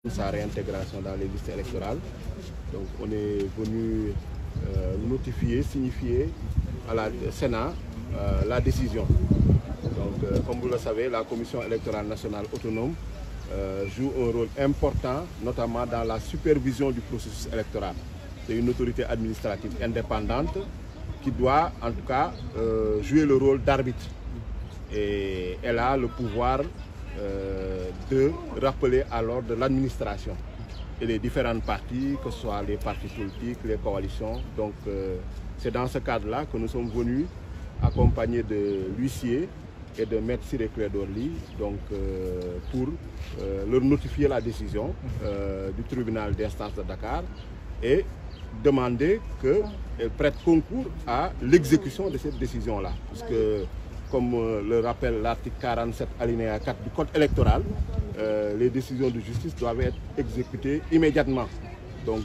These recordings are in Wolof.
sa réintégration dans les listes électorales. Donc on est venu notifier, signifier à la Sénat la décision. Donc comme vous le savez, la Commission électorale nationale autonome joue un rôle important, notamment dans la supervision du processus électoral. C'est une autorité administrative indépendante qui doit en tout cas jouer le rôle d'arbitre. Et elle a le pouvoir de rappeler à l'ordre de l'administration et les différentes parties, que ce soit les partis politiques, les coalitions. Donc c'est dans ce cadre-là que nous sommes venus accompagnés de l'huissier et de Maître Ciré Clédor Ly, donc pour leur notifier la décision du tribunal d'instance de Dakar et demander qu'elle prête concours à l'exécution de cette décision-là. Parce que, comme le rappelle l'article 47 alinéa 4 du Code électoral, les décisions de justice doivent être exécutées immédiatement. Donc,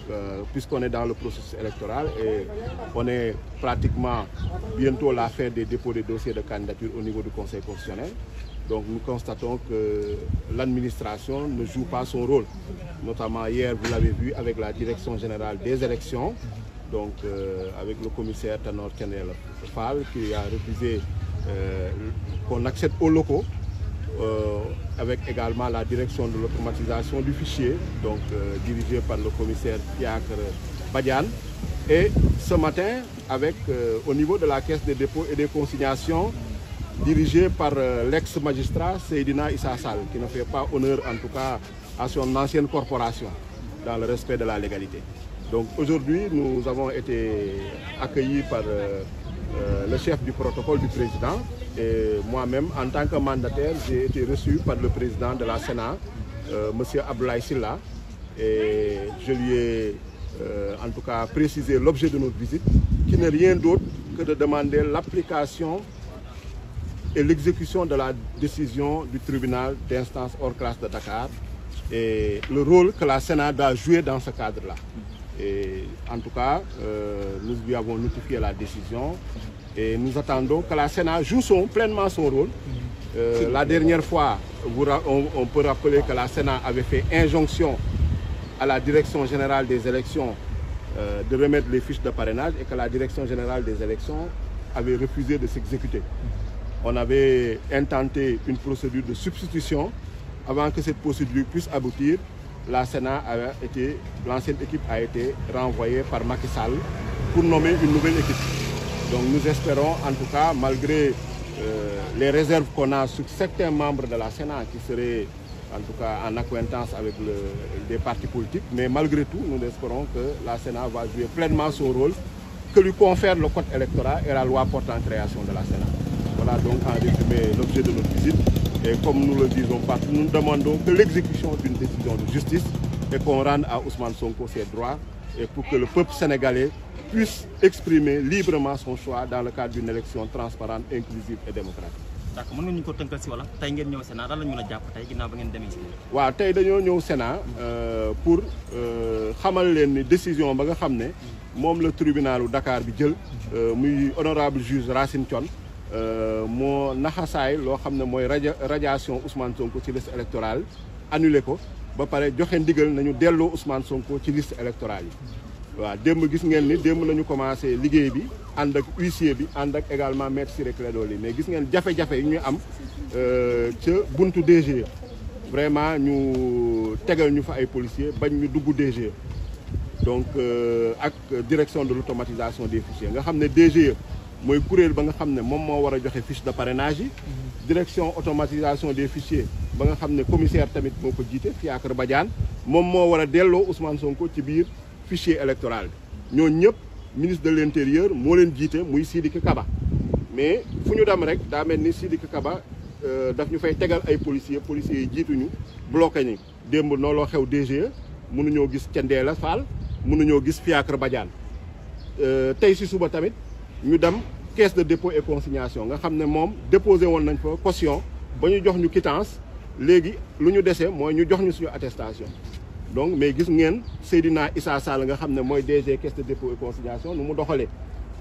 puisqu'on est dans le processus électoral et on est pratiquement bientôt à la fin des dépôts des dossiers de candidature au niveau du Conseil constitutionnel, donc nous constatons que l'administration ne joue pas son rôle. Notamment hier, vous l'avez vu, avec la Direction générale des élections, donc avec le commissaire Tanor Kenel Fall, qui a refusé qu'on accède aux locaux, avec également la direction de l'automatisation du fichier, donc dirigée par le commissaire Fiacre Badiane. Et ce matin, avec au niveau de la Caisse des dépôts et des consignations, dirigée par l'ex-magistrat Seydina Issa Sall, qui ne fait pas honneur en tout cas à son ancienne corporation, dans le respect de la légalité. Donc aujourd'hui, nous avons été accueillis par le chef du protocole du président et moi-même, en tant que mandataire, j'ai été reçu par le président de la Sénat, M. Abdoulaye Sylla, et je lui ai en tout cas précisé l'objet de notre visite, qui n'est rien d'autre que de demander l'application et l'exécution de la décision du tribunal d'instance hors classe de Dakar et le rôle que la Sénat doit jouer dans ce cadre-là. Et en tout cas, nous lui avons notifié la décision et nous attendons que la Sénat joue pleinement son rôle. La dernière fois, on peut rappeler que la Sénat avait fait injonction à la Direction générale des élections de remettre les fiches de parrainage et que la Direction générale des élections avait refusé de s'exécuter. On avait intenté une procédure de substitution. Avant que cette procédure puisse aboutir, l'ancienne équipe a été renvoyée par Macky Sall pour nommer une nouvelle équipe. Donc nous espérons, en tout cas, malgré les réserves qu'on a sur certains membres de la Sénat qui seraient en tout cas en accointance avec des partis politiques, mais malgré tout, nous espérons que la Sénat va jouer pleinement son rôle que lui confère le code électoral et la loi portant création de la Sénat. Voilà donc en résumé l'objet de notre visite. Et comme nous le disons partout, nous demandons que l'exécution d'une décision de justice et qu'on rende à Ousmane Sonko ses droits et pour que le peuple sénégalais puisse exprimer librement son choix dans le cadre d'une élection transparente, inclusive et démocratique. D'accord, mën nga ñu ko tënkal si wala tey ngeen ñëw Sénat lan la ñu mën a jàpp tey ginnaaw ba ngeen demee si. waaw tey dañoo ñëw Sénat pour xamal leen ni décision ba nga xam ne moom la tribunalu Dakar bi jël muy honorable juge Racine Thion moo naxasaay loo xam ne mooy radiation Ousmane Sonko ci liste électorale annulé ko ba pare joxe ndigal nañu delloo Ousmane Sonko ci liste électorale yi. waaw démb gis ngeen ni démb nañu commencé liggéey bi ànd ak huissier bi ànd ak également Maître Ciré Clédor Ly mais gis ngeen jafe-jafe yi ñuy am ca buntu DG vraiment ñu tegal ñu fa ay policiers bañ ñu dugg DG donc ak direction de l'automatisation des fichiers nga xam ne DG mooy kuréel ba nga xam ne moom moo war a joxe fiche de parrainage yi. Direction automatisation des fichiers ba nga xam ne commissaire tamit moo ko jiite Fiacre Badiane moom moo war a delloo Ousmane Sonko ci biir fichier électoral bi. ñooñu ñëpp ministre de l'intérieur moo leen jiite muy Sidiki Kaba mais fu ñu dem rek daa mel ni Sidiki Kaba daf ñu fay tegal ay policiers yi jiituñu bloqué ñu. démb nooloo xew DGE mënuñoo gis Thiendella Fall mënuñoo gis Fiacre Badiane tey si suba tamit ñu dem caisse de dépôt et consignation nga xam ne moom déposé woon nañ fa caution ba ñu jox ñu quittance léegi lu ñu dese mooy ñu jox ñu suñu attestation. donc mais gis ngeen Seydina Issa Sall nga xam ne mooy DG caisse de dépôt et consignation nu mu doxalee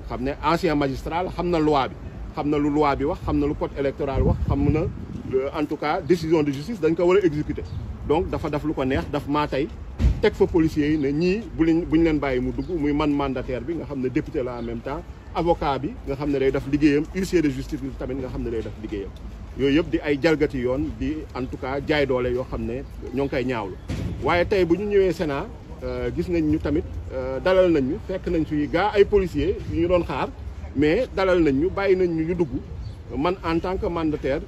xam ne ancien magistrat xam na loi bi xam na lu loi bi wax xam na lu code électoral wax xam na en tout cas décision de justice dañ ko war a exécuter donc dafa def lu ko neex daf maa tey teg fa policiers yi ne ñii bu ñu leen bàyyi mu dugg muy man mandataire bi nga xam ne député la en même temps avocat bi nga xam ne day def liggéeyam huissier de justice bi tamit nga xam ne day def liggéeyam yooyu yëpp di ay jalgati yoon di en tout cas jaay doole yoo xam ne ñoo ngi koy ñaawlu waaye tey bu ñu ñëwee Sénat gis nañ ñu tamit dalal nañ ñu fekk nañ fi gaa ay policiers yu ñu doon xaar mais dalal nañ ñu bàyyi nañ ñu dugg man en tant que mandataire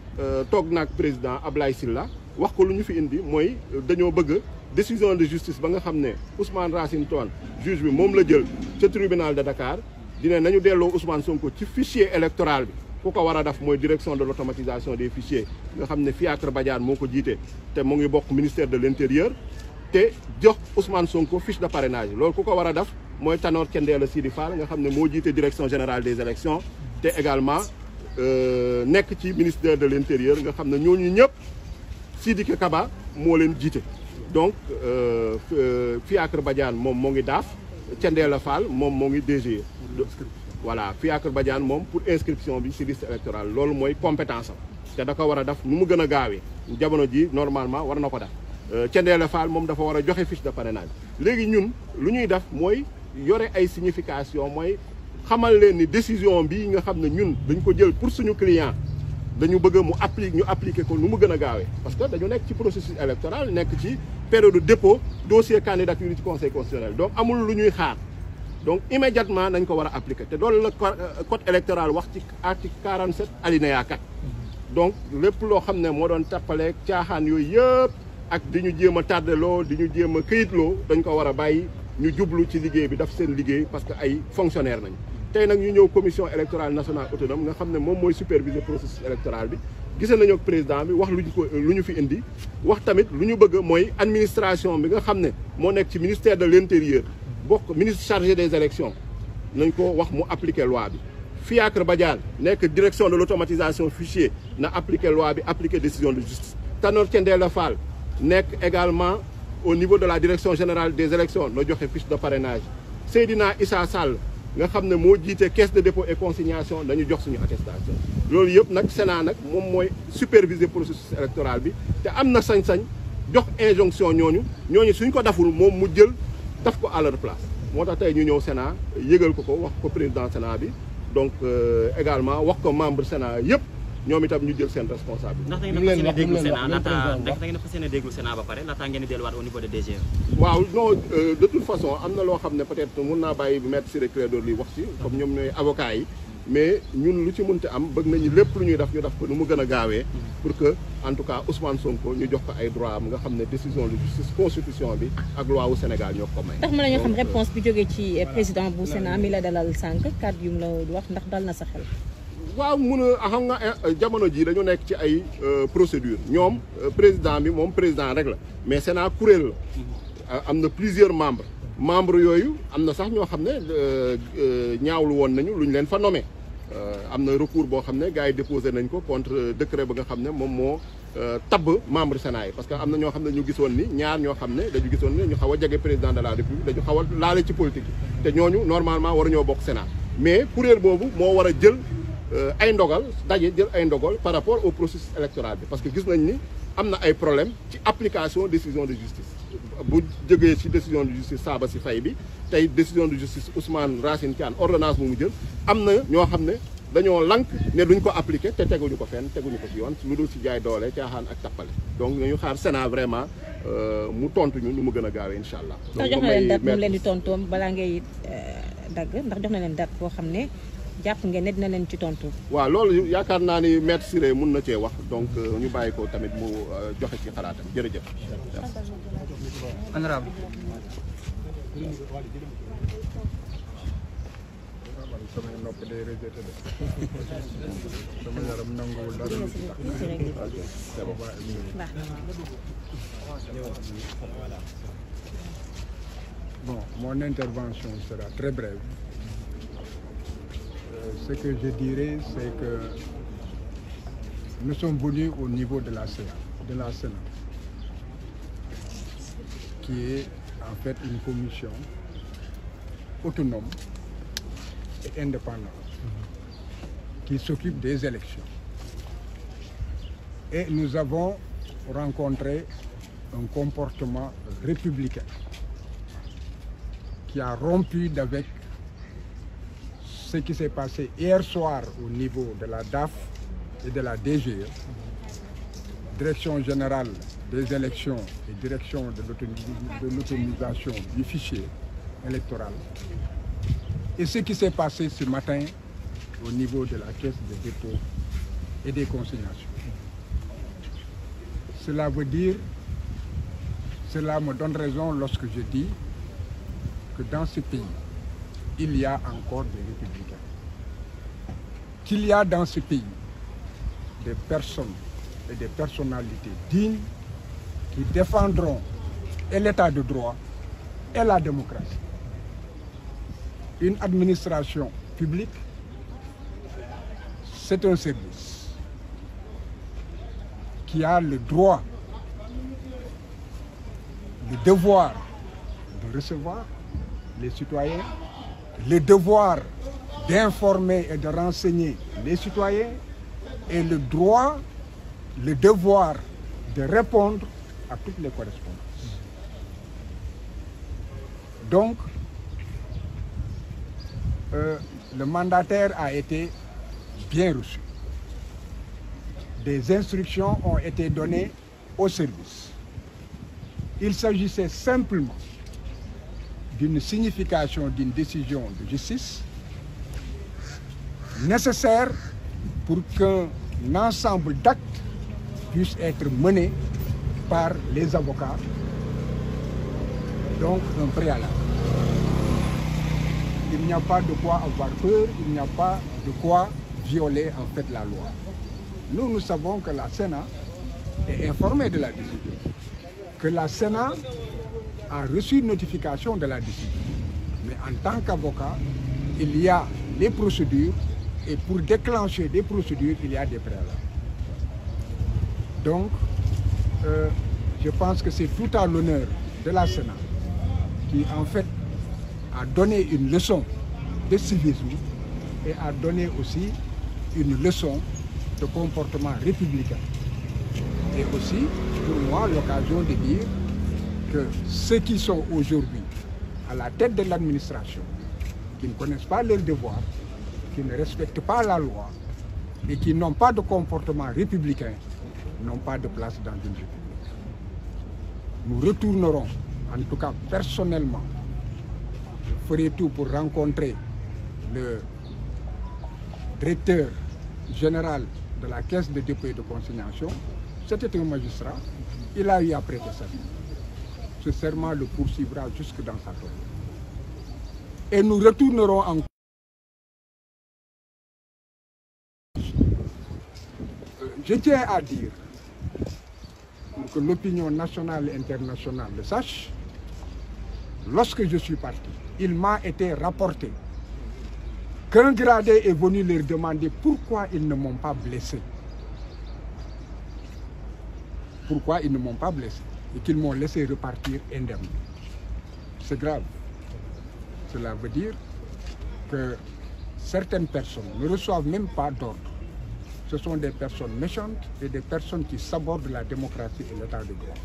toog naag président Ablaye Sylla wax ko lu ñu fi indi mooy dañoo bëgg décision de justice ba nga xam ne Ousmane Racine Toine juge bi moom la jël ca tribunal de Dakar dina nañu delloo Ousmane Sonko ci fichier électoral bi ku ko war a def mooy direction de l'automatisation des fichiers nga xam ne Fiacre Badiane moo ko jiite te mu ngi bokk ministère de l'intérieur te jox Ousmane Sonko fiche de parrainage loolu ku ko war a def mooy Tanor Kendella Sidi Fall nga xam ne moo jiite direction générale des élections te également nekk ci ministère de l'intérieur nga xam ne ñooñu ñëpp Sidiki Kaba moo leen jiite donc Fiacre Badiane moom moo ngi daaf Kendella Fall moom moo ngi DG voilà Fiacre Badiane moom pour inscription bi ci liste électorale loolu mooy compétence am te da ko war a def nu mu gën a gaawee jamono ji normalement war na ko def Kendella Fall moom dafa war a joxe fiche de parrainage léegi ñun lu ñuy def mooy yore ay signification mooy xamal leen ni décision bi nga xam ne ñun dañ ko jël pour suñu client dañu bëgg mu appliquer ko nu mu gën a gaawee parce que dañu nekk ci processus électoral nekk ci période de dépôt dossier candidature ci conseil constitutionnel donc amul lu ñuy xaar donc immédiatement nañ ko war a appliquer te loolu la code électoral wax ci article 47 alinéa 4 donc lépp loo xam ne moo doon tappaleeg caaxaan yooyu yëpp ak di ñu jéem a tardeloo di ñu jéem a këyitloo dañ ko war a bàyyi ñu jublu ci liggéey bi daf seen liggéey parce que ay fonctionnaire nañ tey nag ñu ñëw commission électorale nationale autonome nga xam ne moom mooy superviser processus électoral bi gisee nañu ak président bi wax lu ñu fi indi wax tamit lu ñu bëgg mooy administration bi nga xam ne moo nekk ci ministère de l'intérieur bokk ministre chargé des élections nañ ko wax mu appliquer loi bi Fiacre Badiane nekk direction de l'automatisation fichier na appliquer loi bi appliquer décision de justice Tanor Kendella Fall nekk également au niveau de la direction générale des élections na joxe fiche de parrainage Seydina Issa Sall nga xam ne moo jiite caisse de dépôt et consignation dañu jox suñu attestation loolu yëpp nag Sénat nag moom mooy superviser processus électoral bi te am na sañ-sañ jox injonction ñooñu suñ ko daful moom mu jël daf ko à leur place moo tax tey ñu ñëw Sénat yëgal ko wax ko président Sénat bi donc également wax ko membre Sénat yëpp ñoom itam ñu jël seen responsabilité. ndax da ngeen a déglu Sénat da fas yéene déglu Sénat ba pare laata ngeen di delluwaat au niveau de DG. waaw non de toute façon am na loo xam ne peut-être mun naa bàyyi maître Ciré Clédor Ly wax ci comme ñoom ñooy avocats yi mais ñun lu ci mënti am bëgg nañu lépp lu ñuy def ñu def ko nu mu gën a gaawee pour que en tout cas Ousmane Sonko ñu jox ko ay droit am nga xam ne décision de justice constitution bi ak loi wu Sénégal ñoo ko may. ndax mën nañu xam réponse bi jógee ci président bu Sénat mi la dalal sànq kàddu yu mu la wax ndax dal na sa xel. waaw mun a xam nga jamono ji dañu nekk ci ay procédure ñoom président bi moom président rek la mais Sénat kuréel la am na plusieurs membres yooyu am na sax ñoo xam ne ñaawlu woon nañu lu ñu leen fa nommé am na recours boo xam ne gars yi déposé nañ ko contre décret ba nga xam ne moom moo tabb membre Sénat yi parce que am na ñoo xam ne ñu gisoon ni ñaar ñoo xam ne dañu gisoon ni ñu xaw a jege président de la République dañu xaw a laale ci politique yi te ñooñu normalement war ñoo bokk Sénat mais kuréel boobu moo war a jël ay ndogal daje jël ay ndogal par rapport au processus électoral bi parce que gis nañ ni am na ay problème ci application décision de justice bu jógee ci décision de justice Saba si Faye bi tey décision de justice Ousmane Racine Thiane ordonnance bu mu jël am na ñoo xam ne dañoo lank ne duñ ko appliquer te teguñu ko fenn teguñu ko ci yoon lu dul ci jaay doole caaxaan ak tappale donc nañu xaar Sénat vraiment mu tontu ñu nu mu gën a gaawee incha allah. ndax jox na leen date moom leen di tontoom balaa ngay dagg ndax jox na leen date boo xam ne jàpp ngeen ne dina leen ci tontu. waaw loolu yaakaar naa ni maître Ciré mun na cee wax donc ñu bàyyi ko tamit mu joxe ci xalaatam jërëjëf. honorable. sama nopp day rejeté de sama yaram nanguwul dara. Bon, mon intervention sera très brève. Ce que je dirais, c'est que nous sommes venus au niveau de la Sénat, qui est en fait une commission autonome et indépendante qui s'occupe des élections. Et nous avons rencontré un comportement républicain qui a rompu avec ce qui s'est passé hier soir au niveau de la DAF et de la DGE, Direction générale des élections et direction de l'autonomisation du fichier électoral, et ce qui s'est passé ce matin au niveau de la caisse de dépôt et des consignations. Cela veut dire, cela me donne raison lorsque je dis que dans ce pays, il y a encore des républicains. Qu'il y a dans ce pays des personnes et des personnalités dignes qui défendront et l'état de droit et la démocratie. Une administration publique, c'est un service qui a le droit, le devoir de recevoir les citoyens, le devoir d'informer et de renseigner les citoyens et le droit, le devoir de répondre à toutes les correspondances. Donc, le mandataire a été bien reçu. Des instructions ont été données au service. Il s'agissait simplement d'une signification d'une décision de justice nécessaire pour qu'un ensemble d'actes puisse être mené par les avocats, donc un préalable. Il n'y a pas de quoi avoir peur, il n'y a pas de quoi violer en fait la loi. Nous savons que la Sénat est informée de la décision, que la Sénat a reçu une notification de la décision. Mais en tant qu'avocat, il y a les procédures et pour déclencher des procédures, il y a des préalables. Donc, je pense que c'est tout à l'honneur de la Sénat qui, en fait, a donné une leçon de civisme et a donné aussi une leçon de comportement républicain. Et aussi, pour moi, l'occasion de dire que ceux qui sont aujourd'hui à la tête de l'administration, qui ne connaissent pas leurs devoirs, qui ne respectent pas la loi et qui n'ont pas de comportement républicain, n'ont pas de place dans une république. Nous retournerons, en tout cas personnellement, je ferai tout pour rencontrer le directeur général de la caisse de dépôt et de consignation. C'était un magistrat, il a eu à prêter serment. Ce serment le poursuivra jusque dans sa tombe. Et nous retournerons en Je tiens à dire, pour que l'opinion nationale et internationale le sache, lorsque je suis parti, il m'a été rapporté qu'un gradé est venu leur demander pourquoi ils ne m'ont pas blessé. Pourquoi ils ne m'ont pas blessé et qu'ils m'ont laissé repartir indemne. C'est grave. Cela veut dire que certaines personnes ne reçoivent même pas d'ordre. Ce sont des personnes méchantes et des personnes qui sabordent la démocratie et l'état de droit.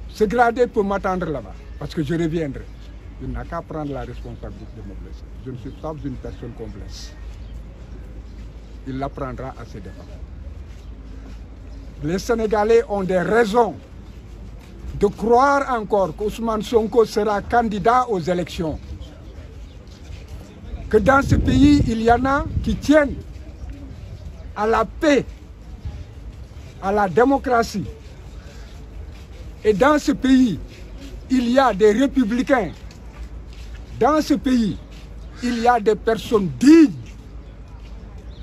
Ce gradé peut m'attendre là-bas, parce que je reviendrai. Il n'a qu'à prendre la responsabilité de me blesser. Je ne suis pas une personne qu'on blesse. Il l'apprendra à ses dépens. Les Sénégalais ont des raisons de croire encore qu'Ousmane Sonko sera candidat aux élections. Que dans ce pays, il y en a qui tiennent à la paix, à la démocratie. Et dans ce pays, il y a des républicains. Dans ce pays, il y a des personnes dignes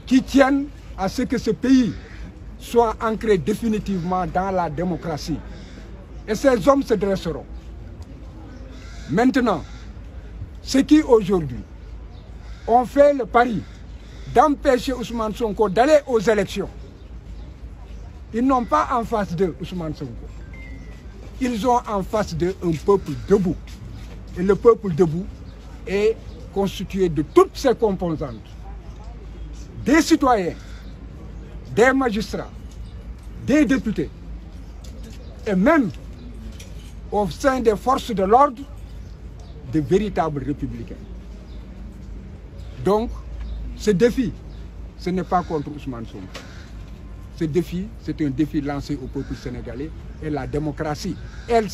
qui tiennent à ce que ce pays soit ancré définitivement dans la démocratie. Et ces hommes se dresseront. Maintenant, ceux qui aujourd'hui ont fait le pari d'empêcher Ousmane Sonko d'aller aux élections, ils n'ont pas en face d'eux Ousmane Sonko. Ils ont en face d'eux un peuple debout. Et le peuple debout est constitué de toutes ses composantes. Des citoyens, des magistrats, des députés, et même au sein des forces de l'ordre, de véritables républicains. Donc, ce défi, ce n'est pas contre Ousmane Sonko. Ce défi, c'est un défi lancé au peuple sénégalais. Et la démocratie, elle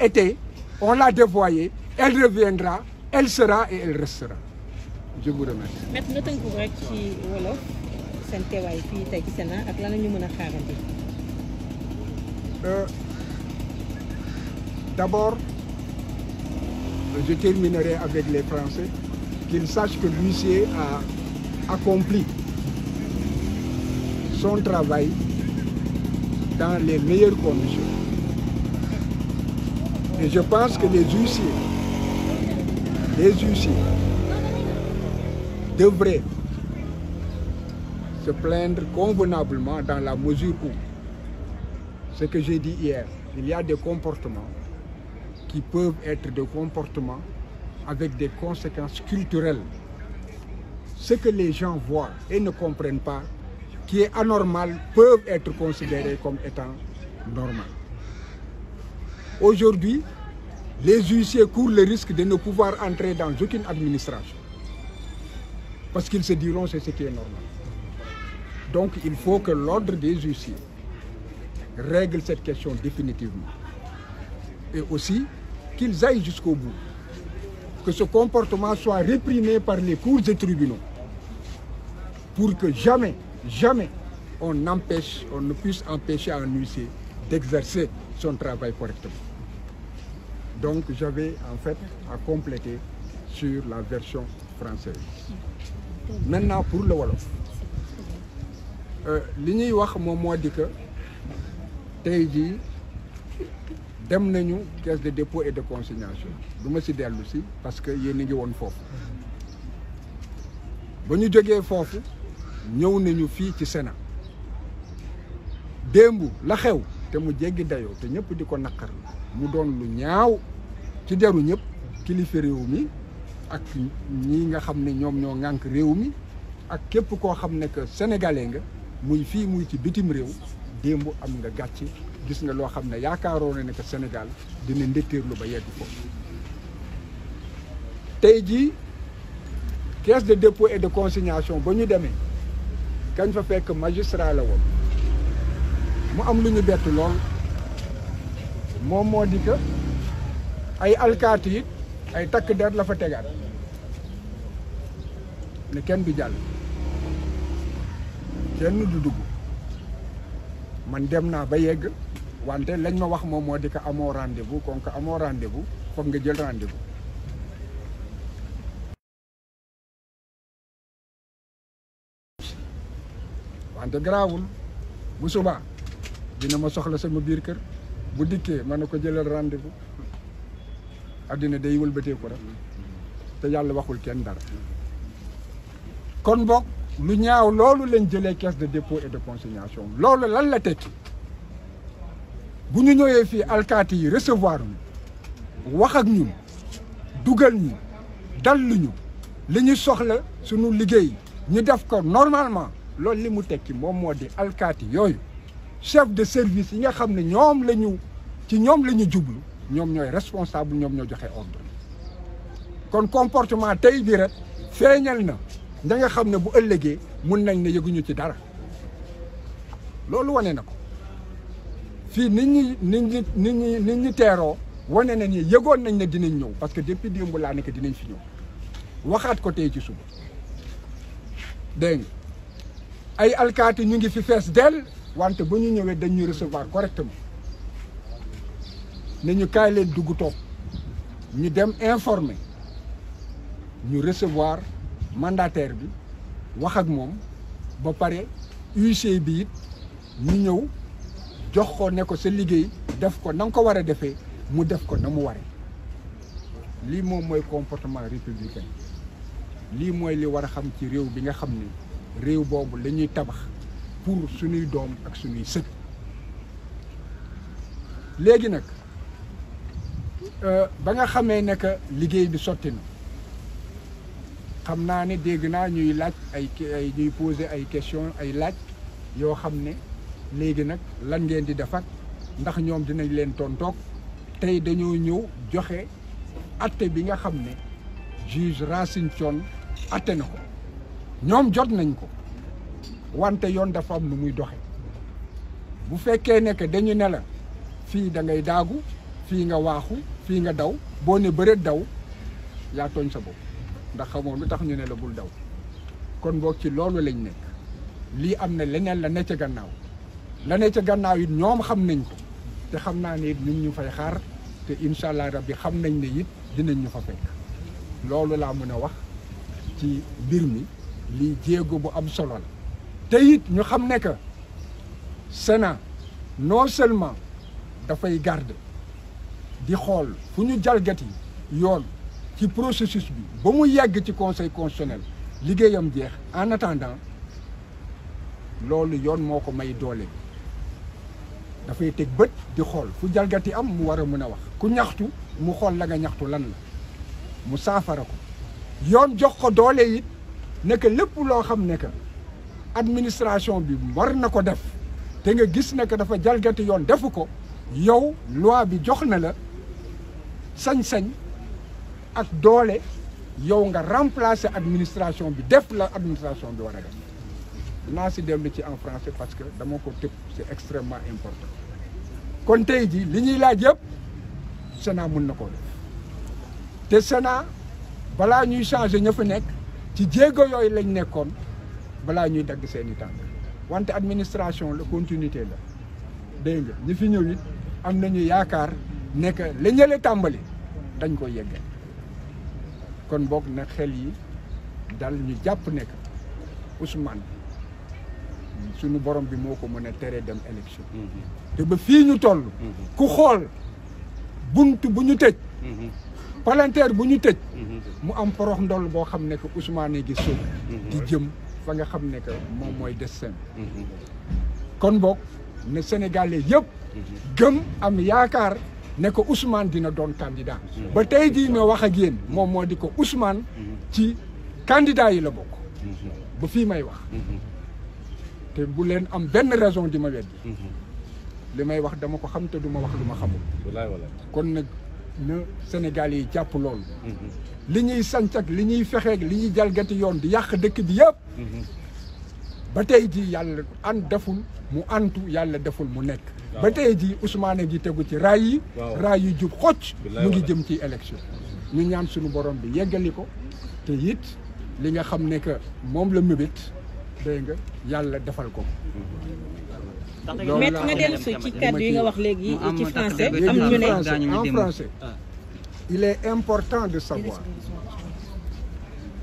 était, on l'a dévoyée, elle reviendra, elle sera et elle restera. Je vous remercie. Maître nga tënk rek ci wolof seen teewaay fii tey ci Sénat ak lan la ñu mën a xaarandi. D'abord, je terminerai avec les Français, qu'ils sachent que l'huissier a accompli son travail dans les meilleures conditions. Et je pense que les huissiers devraient se plaindre convenablement dans la mesure où, ce que j'ai dit hier, il y a des comportements qui peuvent être des comportements avec des conséquences culturelles. Ce que les gens voient et ne comprennent pas, qui est anormal, peuvent être considérés comme étant normal. Aujourd'hui, les huissiers courent le risque de ne pouvoir entrer dans aucune administration. Parce qu'ils se diront c'est ce qui est normal. Donc il faut que l'ordre des huissiers règle cette question définitivement. Et aussi qu'ils aillent jusqu'au bout. Que ce comportement soit réprimé par les cours et tribunaux. Pour que jamais on ne puisse empêcher un huissier d'exercer son travail correctement. Donc j'avais en fait à compléter sur la version française. Maintenant pour le wolof. Li ñuy wax moom moo di que tey jii dem nañu caisse de dépôt et de consignation du ma si dellu si parce que yéen a ngi woon foofu ba ñu jógee foofu ñëw nañu fii ci Sénat démb la xew te mu jéggi dayoo te ñëpp di ko naqar mu doon lu ñaaw ci deru ñëpp kilifa réew mi ak ñi nga xam ne ñoom ñoo ŋànk réew mi ak képp koo xam ne que sénégalais nga muy fii muy ci bitim réew démb am nga gàcce gis nga loo xam ne yaakaaroon na ne que Sénégal dina ndetteerlu ba yegg foofu tey jii caisse de dépôt et de consignation ba ñu demee kañ fa fekk magistrat la woon mu am lu ñu bett lool moom moo di que ay alkaati it ay takk der la fa tegaat ne kenn du jàll kenn du dugg man dem naa ba yegg wante lañ ma wax moom moo di que amoo rendez-vous kon que amoo rendez-vous foog nga jël rendez-vous wante garaawul bu subaa dina ma soxla sama biir kër bu dikkee ma ne ko jëlal rendez-vous addina day wëlbateeku rek te yàlla waxul kenn dara kon boog lu ñaaw loolu lañ jëlee caisse de dépôt et de consignation loolu lan la tekki bu ñu ñëwee fii alkaati yi recevoir ñu wax ak ñun dugal ñu dalluñu li ñu soxla suñu liggéey ñu def ko normalement loolu li mu tekki moom moo di alkaati yooyu chef de service yi nga xam ne ñoom la ñu jublu ñoom ñooy responsable ñoom ñoo joxe ordre kon comportement tey bi rek feeñal na da nga xam ne bu ëllëgee mun nañ ne yëguñu ci dara loolu wane na ko fii nit ñi teeroo wane na ni yëgoon nañ ne dinañ ñëw parce que depuis démb laa nekk dinañ fi ñëw waxaat ko tey ci suba dégg nga ay alkaati ñu ngi fi fees dell wante ba ñu ñëwee dañ ñu recevoir correctement ne ñu kaay leen dugg toog ñu dem informer ñu recevoir mandataire bi wax ak moom ba pare huissier bi it ñu ñëw jox ko ne ko sa liggéey def ko na nga ko war a defee mu def ko na mu waree lii moom mooy comportement républicain lii mooy li war a xam ci réew bi nga xam ne réew boobu la ñuy tabax pour suñuy doom ak suñuy sët léegi nag ba nga xamee ne que liggéey bi sotti na xam naa ne dégg naa ñuy laaj ñuy poser ay questions ay laaj yoo xam ne léegi nag lan ngeen di defat ndax ñoom dinañ leen tontoog tey dañoo ñëw joxe atte bi nga xam ne juge Racine Thion atte na ko ñoom jot nañ ko wante yoon dafa am nu muy doxe bu fekkee ne que dañu ne la fii da ngay daagu fii nga waaxu fii nga daw boo ne bëreet daw yaa tooñ sa bopp ndax xamoo lu tax ñu ne la bul daw kon boog ci loolu lañ nekk lii am na leneen la ne ca gannaaw la ne ca gannaaw it ñoom xam nañ ko te xam naa ne it ñu ngi ñu fay xaar te incha allah rabbi xam nañ ne it dinañ ñu fa fekk loolu laa mën a wax ci mbir mi lii jéego bu am solo la te it ñu xam ne que Sénat non seulement dafay garder di xool fu ñu jalgati yoon ci processus bi ba mu yegg ci conseil constitutionnel liggéeyam jeex en attendant loolu yoon moo ko may doole dafay teg bët di xool fu jalgati am mu war a mën a wax ku ñaxtu mu xool la nga ñaxtu lan la mu saafara ko yoon jox ko doole it ne que lépp loo xam ne que administration bi war na ko def te nga gis ne que dafa jalgati yoon defu ko yow loi bi jox na la sañ-sañ ak doole yow nga remplacer administration bi def la administration bi war a def naa si dellu ci en français parce que dama ko tëb c'est extrêmement important kon tey ji li ñuy laaj yëpp Sénat mun na koo def te Sénat balaa ñuy changer ña fa nekk ci jéego yooyu lañ nekkoon balaa ñuy dagg seeni tànk wante administration la continuité la dégg nga ñi fi ñëw it am nañu yaakaar ne que la ñële tàmbali dañ koy yeggee kon boog na xel yi dal ñu jàpp ne que Ousmane sunu borom bi moo ko mën a tere dem élection te ba fii ñu toll ku xool bunt bu ñu tëj palanteer bu ñu tëj mu am porox ndol boo xam ne que Ousmane gi sóob di jëm fa nga xam ne que moom mooy destin kon boog ne Sénégalais yëpp gëm am yaakaar ne ko Ousmane dina doon candidat ba tey jii ma wax ak yéen moom moo di ko Ousmane ci candidat yi la bokk ba fii may wax te bu leen am benn raison di ma weddi li may wax dama ko xam te du ma wax lu ma xamul kon nag na Sénégal yi jàpp loolu li ñuy sanc ak li ñuy fexeeg li ñuy jalgati yoon di yàq dëkk bi yëpp ba tey ji yàlla an deful mu antu yàlla deful mu nekk ba tey ji Ousmane gi tegu ci raay yi jub xocc mu ngi jëm ci élection ñu ñaan suñu borom bi yeggali ko te it li nga xam ne que moom la mébét dégg nga yàlla defal ko mais nga dellu si ci kàddu yi nga wax léegi ci français am ñu ne en français il est important de savoir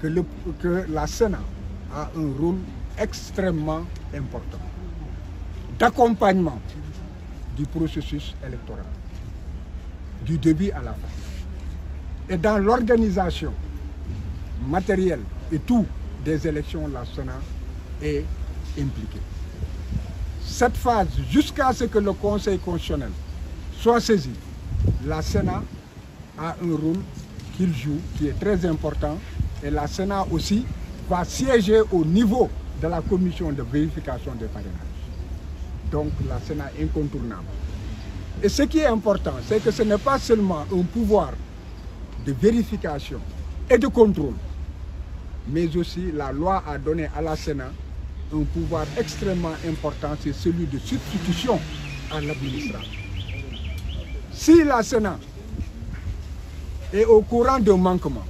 que la Sénat a un rôle extrêmement important d'accompagnement du processus électoral du début à la fin et dans l'organisation matérielle et tout des élections la Sénat est impliqué. Cette phase, jusqu'à ce que le Conseil constitutionnel soit saisi, la Sénat a un rôle qu'il joue, qui est très important, et la Sénat aussi va siéger au niveau de la commission de vérification des parrainages. Donc la Sénat est incontournable. Et ce qui est important, c'est que ce n'est pas seulement un pouvoir de vérification et de contrôle, mais aussi la loi a donné à la Sénat un pouvoir extrêmement important, c'est celui de substitution à l'administration. Si la Sénat est au courant d'un manquement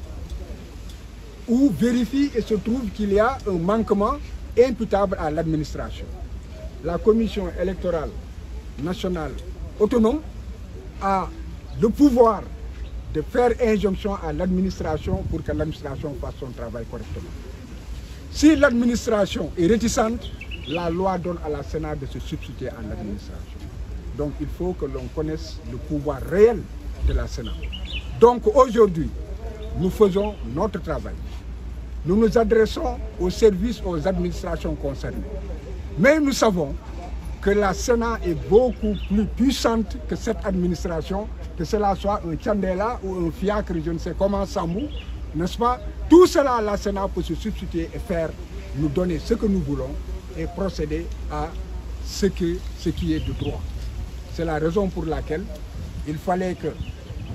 ou vérifie et se trouve qu'il y a un manquement imputable à l'administration, la Commission électorale nationale autonome a le pouvoir de faire injonction à l'administration pour que l'administration fasse son travail correctement. Si l'administration est réticente, la loi donne à la Sénat de se substituer à l'administration. Donc il faut que l'on connaisse le pouvoir réel de la Sénat. Donc aujourd'hui, nous faisons notre travail. Nous nous adressons aux services, aux administrations concernées. Mais nous savons que la Sénat est beaucoup plus puissante que cette administration, que cela soit un Tchandela ou un fiacre, je ne sais comment, Samou, n'est-ce pas? Tout cela, la Sénat peut se substituer et faire, nous donner ce que nous voulons et procéder à ce qui est de droit. C'est la raison pour laquelle il fallait que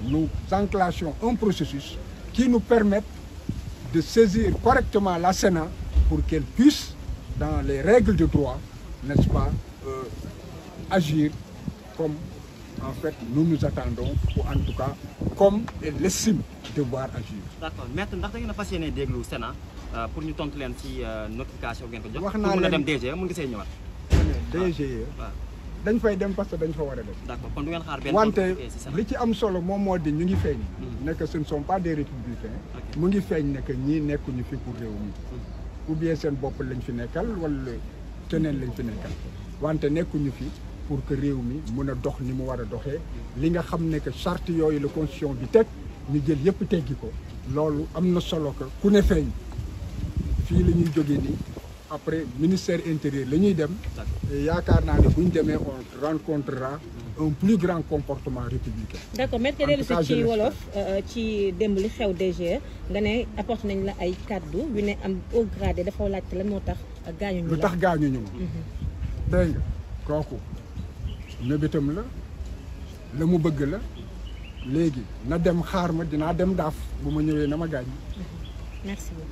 nous enclenchions un processus qui nous permette de saisir correctement la Sénat pour qu'elle puisse, dans les règles de droit, n'est-ce pas, agir comme en fait nous nous attendons, ou en tout cas comme elle estime devoir agir. D'accord maître ndax da ngeen a fas yéene déglu Sénat pour ñu tontu leen ci notification ngeen ko jox. wax naa pour mën a leen dem DG mun nga see ñëwaat. DG dañ fay dem parce que dañ fa war a dem. D'accord kon du ngeen xaar benn wante li ci am solo moom moo di ñu ngi feeñ. ne que ce ne sont pas des républicains. mu ngi feeñ ne que ñii nekkuñu fi pour réew mi. ou bien seen bopp lañ fi nekkal wala keneen lañ fi nekkal wante nekkuñu fi pour que réew mi mën a dox ni mu war a doxee li nga xam ne que charte yooyu la constitution bi teg ñu jël yëpp teggi ko loolu am na solo que ku ne feeñ fii la ñuy jógee nii après ministère intérieur la ñuy dem yaakaar naa ne bu ñu demee on rencontrera un plus grand comportement républicain. D'accord mais que dellu si ci wolof ci démb li xew DG nga ne apporté nañ la ay kaddu yu ne am au gradé dafa laajte lan moo tax gaañu ñu la. lu tax gaañu ñu dégg nga kooku mébétam la mu bëgg la léegi na dem xaar ma dinaa dem daaf bu ma ñëwee na ma gaañ. Merci beaucoup.